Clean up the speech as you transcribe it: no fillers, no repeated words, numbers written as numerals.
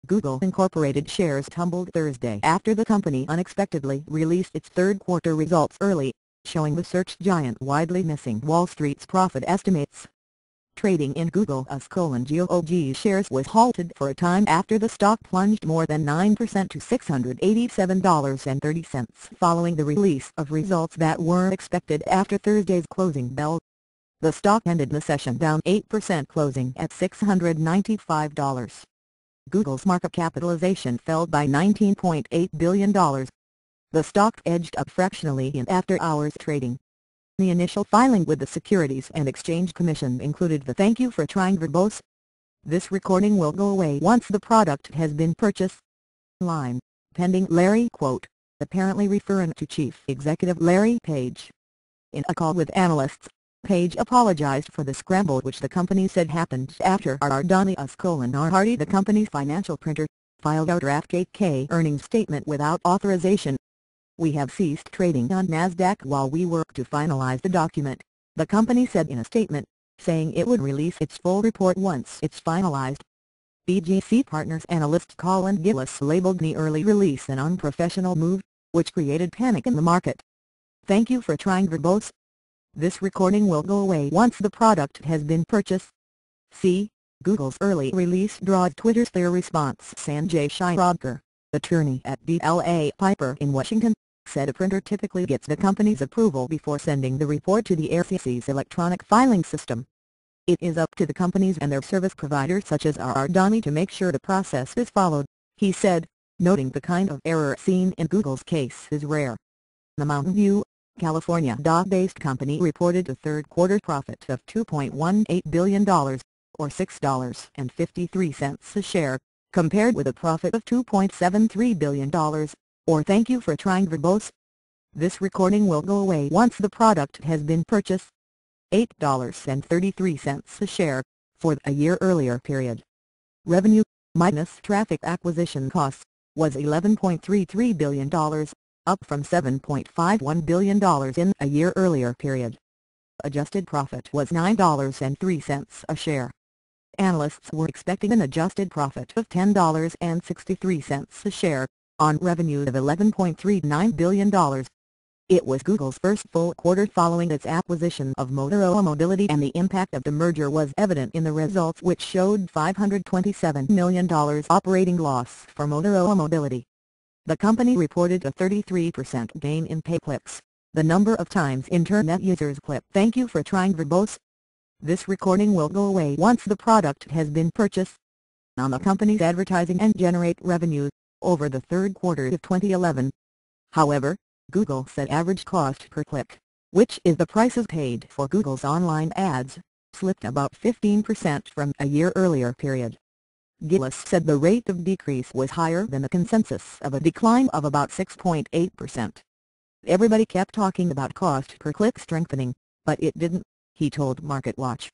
Google Incorporated shares tumbled Thursday after the company unexpectedly released its third-quarter results early, showing the search giant widely missing Wall Street's profit estimates. Trading in Google/GOG shares was halted for a time after the stock plunged more than 9% to $687.30 following the release of results that weren't expected after Thursday's closing bell. The stock ended the session down 8%, closing at $695. Google's market capitalization fell by $19.8 billion. The stock edged up fractionally in after-hours trading. The initial filing with the Securities and Exchange Commission included the "Thank you for trying verbose. This recording will go away once the product has been purchased" line, pending Larry quote, apparently referring to Chief Executive Larry Page. In a call with analysts, Page apologized for the scramble which the company said happened after Ardani Hardy, the company's financial printer, filed our draft 8K earnings statement without authorization. "We have ceased trading on Nasdaq while we work to finalize the document," the company said in a statement, saying it would release its full report once it's finalized. BGC Partners analyst Colin Gillis labeled the early release an unprofessional move, which created panic in the market. "Thank you for trying verbose. This recording will go away once the product has been purchased." See, Google's early release draws Twitter's fair response. Sanjay Shirodkar, attorney at DLA Piper in Washington, said a printer typically gets the company's approval before sending the report to the SEC's electronic filing system. "It is up to the companies and their service providers such as Ardani to make sure the process is followed," he said, noting the kind of error seen in Google's case is rare. The Mountain View, California-based company reported a third-quarter profit of $2.18 billion, or $6.53 a share, compared with a profit of $2.73 billion, or "Thank you for trying verbose. This recording will go away once the product has been purchased." $8.33 a share, for a year earlier period. Revenue, minus traffic acquisition costs, was $11.33 billion, up from $7.51 billion in a year earlier period. Adjusted profit was $9.03 a share. Analysts were expecting an adjusted profit of $10.63 a share, on revenue of $11.39 billion. It was Google's first full quarter following its acquisition of Motorola Mobility, and the impact of the merger was evident in the results, which showed $527 million operating loss for Motorola Mobility. The company reported a 33% gain in pay clicks, the number of times internet users click "Thank you for trying verbose. This recording will go away once the product has been purchased" on the company's advertising and generate revenue over the third quarter of 2011. However, Google said average cost per click, which is the prices paid for Google's online ads, slipped about 15% from a year earlier period. Gillis said the rate of decrease was higher than the consensus of a decline of about 6.8%. "Everybody kept talking about cost per click strengthening, but it didn't," he told MarketWatch.